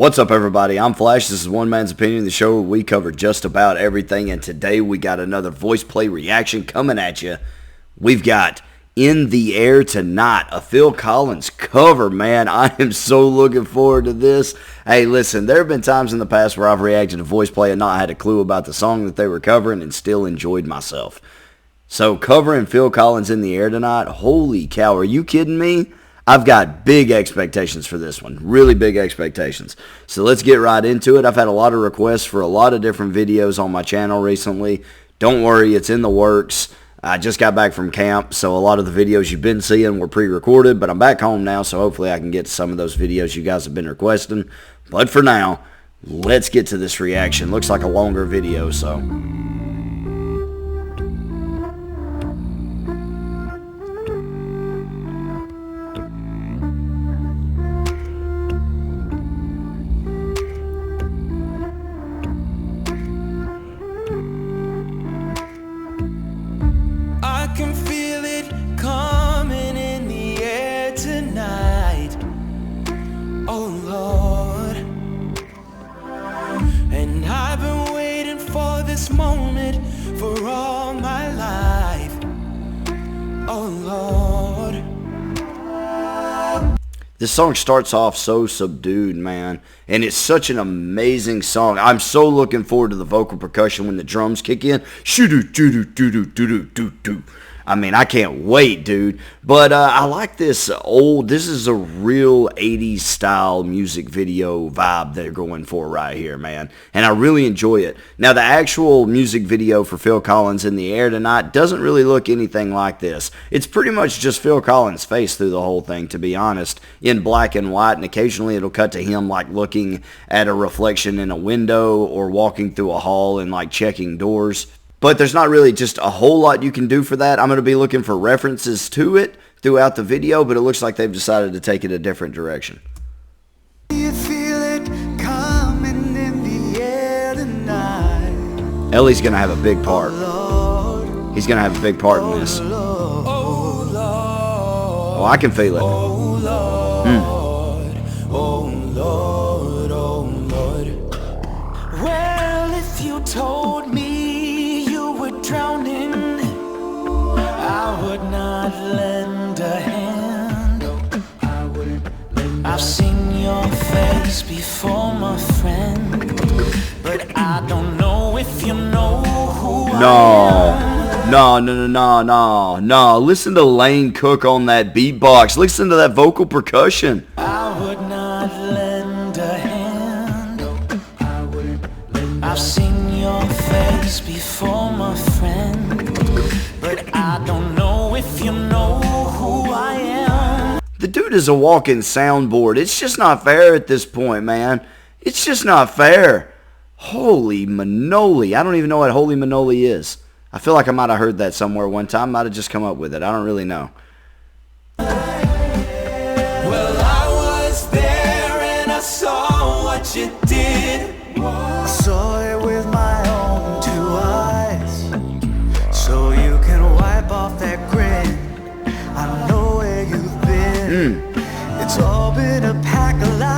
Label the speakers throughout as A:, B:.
A: What's up, everybody? I'm Flash. This is One Man's Opinion, the show where we cover just about everything, and today we got another Voiceplay reaction coming at you. We've got In the Air Tonight, a PhilCollins cover, man. I am so looking forward to this. Hey, listen, there have been times in the past where I've reacted to Voiceplay and not had a clue about the song that they were covering and still enjoyed myself. So, covering PhilCollins In the Air Tonight, holy cow, are you kidding me? I've got big expectations for this one, really big expectations. So let's get right into it. I've had a lot of requests for a lot of different videos on my channel recently. Don't worry, it's in the works. I just got back from camp, so a lot of the videos you've been seeing were pre-recorded, but I'm back home now, so hopefully I can get to some of those videos you guys have been requesting. But for now, let's get to this reaction. Looks like a longer video, so...
B: I can feel it coming in the air tonight, oh Lord. And I've been waiting for this moment for all my life, oh Lord.
A: This song starts off so subdued, man, and it's such an amazing song. I'm so looking forward to the vocal percussion when the drums kick in. Shoo-doo-doo-doo-doo-doo-doo-doo. I mean, I can't wait, dude. But I like this this is a real 80s style music video vibe they're going for right here, man. And I really enjoy it. Now, the actual music video for PhilCollins In the Air Tonight doesn't really look anything like this. It's pretty much just PhilCollins' face through the whole thing, to be honest, in black and white. And occasionally it'll cut to him like looking at a reflection in a window or walking through a hall and like checking doors. But there's not really just a whole lot you can do for that. I'm going to be looking for references to it throughout the video, but it looks like they've decided to take it a different direction.
B: You feel it coming in the air tonight.
A: Ellie's going to have a big part. He's going to have a big part in this. Oh, I can feel it.
B: Well, if you told me drowning, I would not lend a hand. I've seen your face before, my friend, but I don't know if you know who I am.
A: No. Listen to Lane Cook on that beatbox. Listen to that vocal percussion.
B: I would not lend a hand. I've seen your face before, my friend, but I don't know if you know who I am.
A: The dude is a walking soundboard. It's just not fair at this point, man. It's just not fair. Holy Manoli. I don't even know what Holy Manoli is. I feel like I might have heard that somewhere one time. Might have just come up with it. I don't really know.
B: Well, I was there and I saw what you did. I saw it with my own two eyes. So you can wipe off that grin. I know where you've been. It's all been a pack of lies.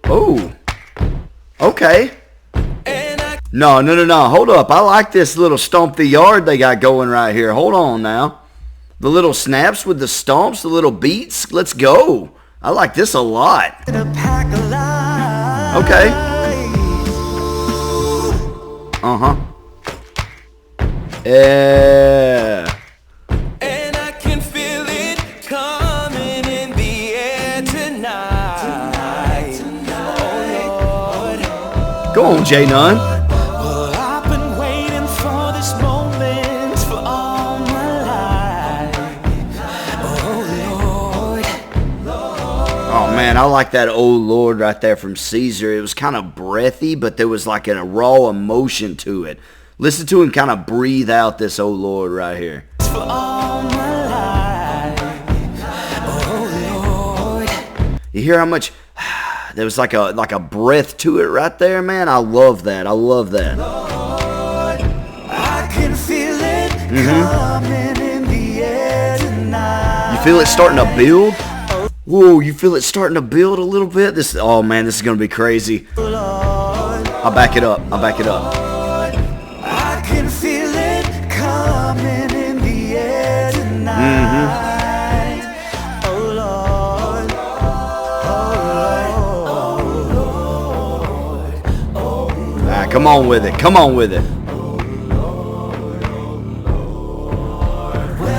A: Oh. Okay. No. Hold up. I like this little stomp the yard they got going right here. Hold on now. The little snaps with the stomps, the little beats. Let's go. I like this a lot. Okay. Yeah.
B: And I can feel it coming in the air tonight. Oh Lord.
A: Go on, J Nunn.
B: Well, I've been waiting for this moment for all my life. Oh Lord.
A: Oh man, I like that "Oh Lord" right there from Caesar. It was kind of breathy, but there was like a raw emotion to it. Listen to him kind of breathe out this "Oh Lord" right here.
B: For all my life. Oh Lord.
A: You hear how much there was like a breath to it right there, man. I love that. I love that.
B: Lord, I can feel it coming in the air tonight.
A: feel it starting to build? Whoa, you feel it starting to build a little bit? Oh man, this is going to be crazy. I'll back it up.
B: I can feel it coming in the air tonight. Oh Lord, oh Lord.
A: Come on with it. Come on with it.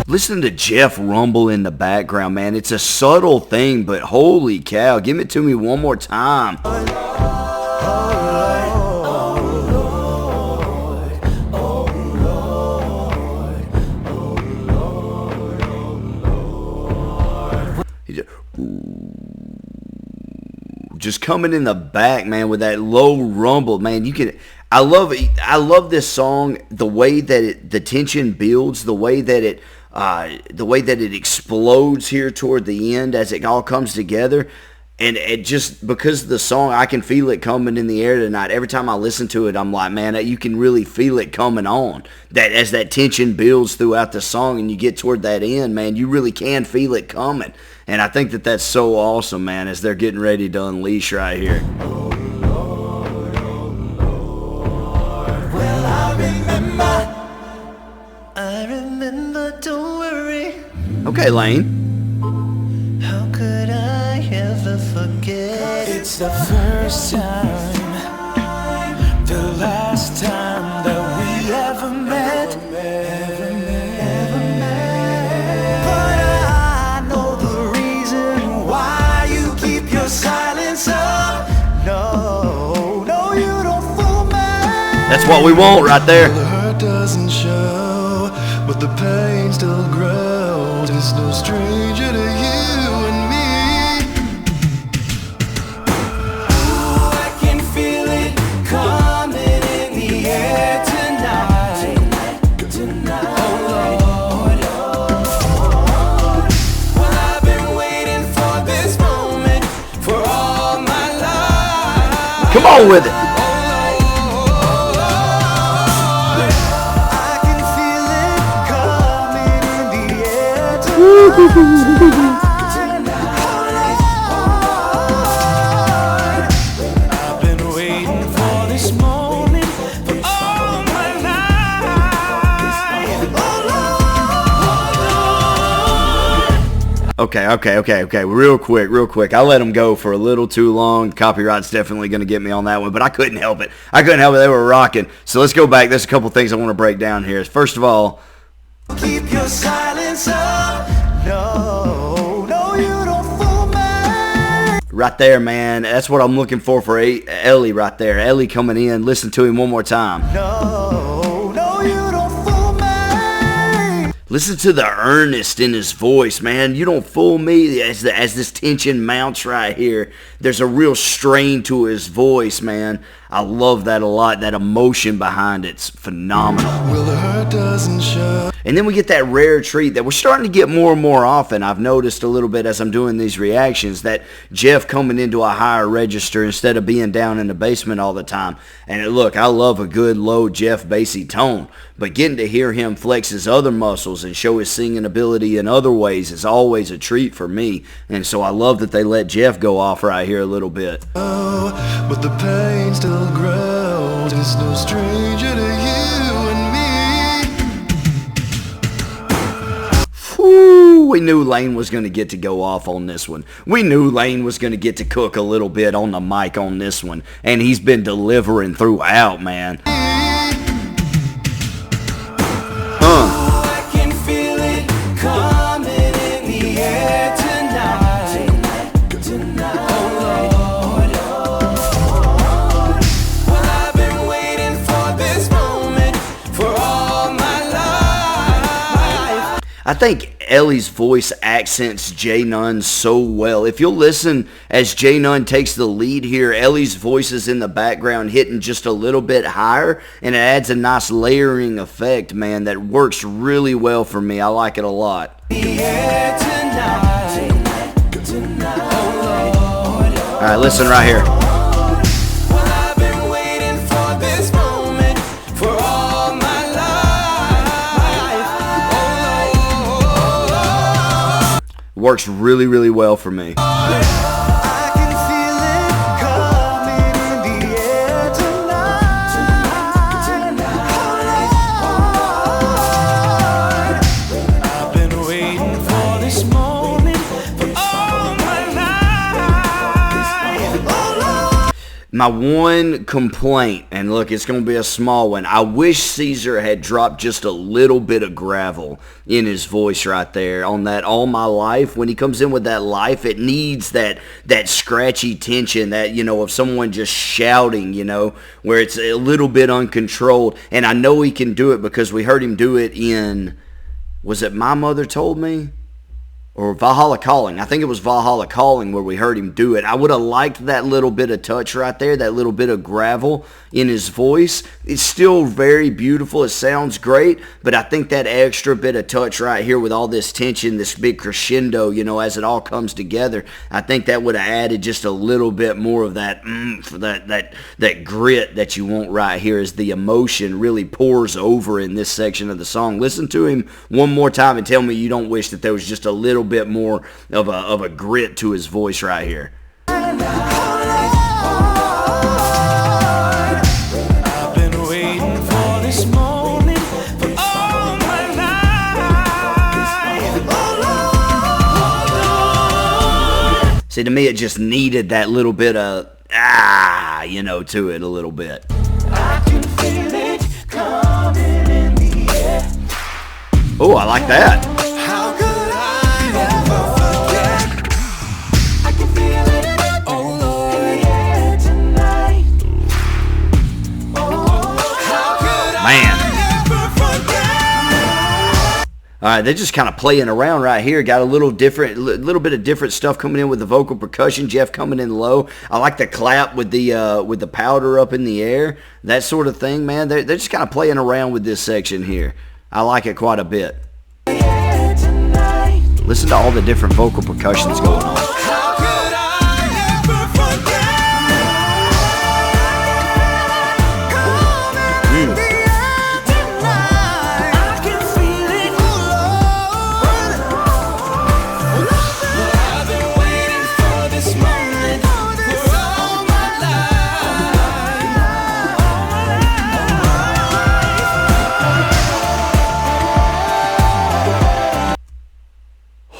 A: Listen to Jeff rumble in the background, man. It's a subtle thing, but holy cow. Give it to me one more time. Just coming in the back, man, with that low rumble, man. I love it. I love this song, the way that the tension builds, the way that it explodes here toward the end as it all comes together. And it just, because of the song, I can feel it coming in the air tonight. Every time I listen to it, I'm like, man, you can really feel it coming on. That as that tension builds throughout the song and you get toward that end, man, you really can feel it coming. And I think that that's so awesome, man, as they're getting ready to unleash right here.
B: Well, I remember, don't worry.
A: Okay, Lane.
B: How could I ever forget? It's the first time, the last time that we ever met. But I know the reason why you keep your silence up. No, you don't fool me.
A: That's what we want right there.
B: The hurt doesn't show, but the pain still grows. It's no stranger to you and me. Ooh, I can feel it coming in the air tonight. Oh Lord, well, I've been waiting for this moment for all my life.
A: Come on with it.
B: I've been waiting for this moment for all my life.
A: Okay. Real quick. I let them go for a little too long. Copyright's definitely going to get me on that one, but I couldn't help it. They were rocking. So let's go back. There's a couple things I want to break down here. First of all,
B: keep your silence up. No, you don't fool me.
A: right there, man. That's what I'm looking for Ellie right there. Ellie coming in. Listen to him one more time.
B: No, you don't fool me.
A: Listen to the earnest in his voice, man. You don't fool me. As this tension mounts right here, there's a real strain to his voice, man. I love that a lot. That emotion behind it's phenomenal.
B: Well, the hurt doesn't show.
A: And then we get that rare treat that we're starting to get more and more often. I've noticed a little bit as I'm doing these reactions that Jeff coming into a higher register instead of being down in the basement all the time. And look, I love a good low Jeff bassy tone, but getting to hear him flex his other muscles and show his singing ability in other ways is always a treat for me. And so I love that they let Jeff go off right here a little bit.
B: Oh, but the pain still grows. It's no stranger to you and me.
A: Whew, we knew Lane was going to get to go off on this one. We knew Lane was going to get to cook a little bit on the mic on this one. And he's been delivering throughout, man.
B: I can feel it coming in the air tonight. Oh Lord, well, I've been waiting for this moment for all my life.
A: I think Ellie's voice accents J Nunn so well. If you'll listen as J Nunn takes the lead here, Ellie's voice is in the background hitting just a little bit higher, and it adds a nice layering effect, man, that works really well for me. I like it a lot.
B: The air tonight. Oh Lord,
A: All right, listen right here.
B: well, I've been waiting for this moment for all my life.
A: Works really, really well for me.
B: I can feel it coming in the air tonight. I've been waiting for this moment for all my life.
A: My one complaint, and look, it's going to be a small one. I wish Caesar had dropped just a little bit of gravel in his voice right there on that All My Life. When he comes in with that life, it needs that scratchy tension, that, of someone just shouting, where it's a little bit uncontrolled. And I know he can do it because we heard him do it in, was it My Mother Told Me? Or Valhalla Calling. I think it was Valhalla Calling where we heard him do it. I would have liked that little bit of touch right there, that little bit of gravel in his voice. It's still very beautiful. It sounds great, but I think that extra bit of touch right here with all this tension, this big crescendo, as it all comes together, I think that would have added just a little bit more of that that grit that you want right here as the emotion really pours over in this section of the song. Listen to him one more time and tell me you don't wish that there was just a little bit more of a grit to his voice right here.
B: I've been waiting for this moment for all my life.
A: See, to me, it just needed that little bit of, to it a little bit.
B: I can feel it coming in the air.
A: Oh, I like that.
B: How could I ever forget? I can feel it, oh Lord, yeah, tonight. Oh, how could
A: Man.
B: I ever forget?
A: All right, they're just kind of playing around right here. Got a little bit of different stuff coming in with the vocal percussion. Jeff coming in low. I like the clap with the powder up in the air. That sort of thing, man. They're just kind of playing around with this section here. I like it quite a bit.
B: Yeah, tonight.
A: Listen to all the different vocal percussions going on.
B: How could I ever forget? Coming in the air tonight. I can feel it, oh Lord. I've been waiting for this moment for all my life.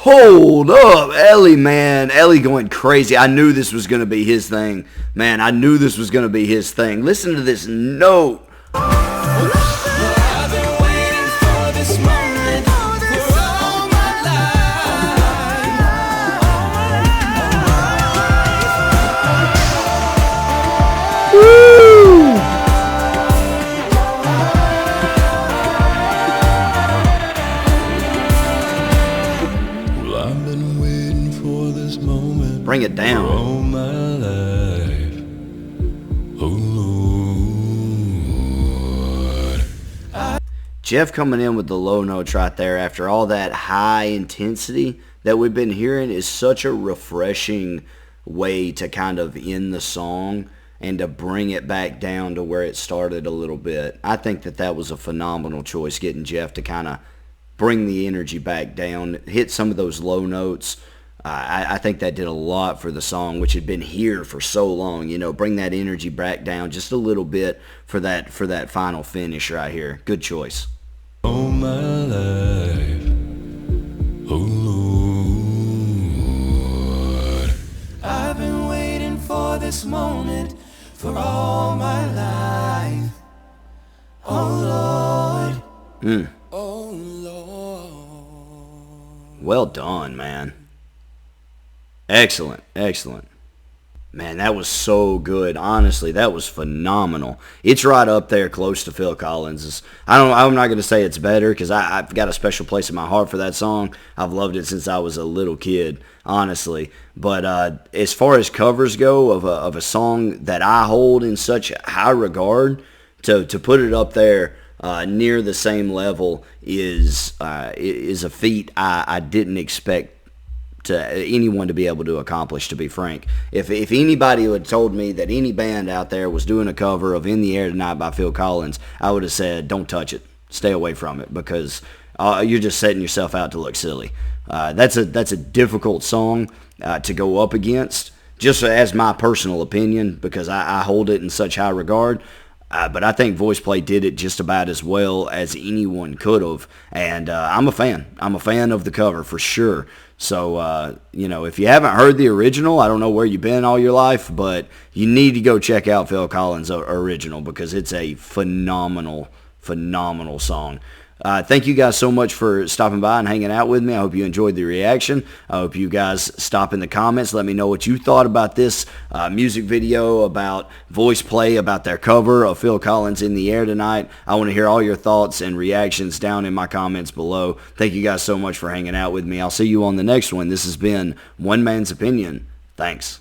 A: Hold up, Ellie, man. Ellie going crazy. I knew this was going to be his thing. Man, I knew this was going to be his thing. Listen to this note.
B: I've been waiting for this moment for all my life.
A: Woo!
B: Well, I've been waiting for this moment
A: Bring it down.
B: all my life. Oh Lord.
A: Jeff coming in with the low notes right there after all that high intensity that we've been hearing is such a refreshing way to kind of end the song and to bring it back down to where it started a little bit. I think that was a phenomenal choice, getting Jeff to kind of bring the energy back down, hit some of those low notes. I think that did a lot for the song, which had been here for so long. Bring that energy back down just a little bit for that final finish right here. Good choice.
B: All my life. Oh Lord. I've been waiting for this moment for all my life. Oh Lord. Oh Lord.
A: Well done, man. Excellent. Man, that was so good. Honestly, that was phenomenal. It's right up there close to PhilCollins'. I'm not going to say it's better because I've got a special place in my heart for that song. I've loved it since I was a little kid, honestly. But as far as covers go of a song that I hold in such high regard, to put it up there near the same level is a feat I didn't expect anyone to be able to accomplish, to be frank. If anybody had told me that any band out there was doing a cover of In the Air Tonight by PhilCollins, I would have said, don't touch it. Stay away from it, because you're just setting yourself out to look silly. That's a difficult song to go up against, just as my personal opinion, because I hold it in such high regard. But I think Voiceplay did it just about as well as anyone could have, and I'm a fan. I'm a fan of the cover for sure. So, if you haven't heard the original, I don't know where you've been all your life, but you need to go check out PhilCollins' original because it's a phenomenal, phenomenal song. Thank you guys so much for stopping by and hanging out with me. I hope you enjoyed the reaction. I hope you guys stop in the comments. Let me know what you thought about this music video, about Voiceplay, about their cover of PhilCollins' In the Air Tonight. I want to hear all your thoughts and reactions down in my comments below. Thank you guys so much for hanging out with me. I'll see you on the next one. This has been One Man's Opinion. Thanks.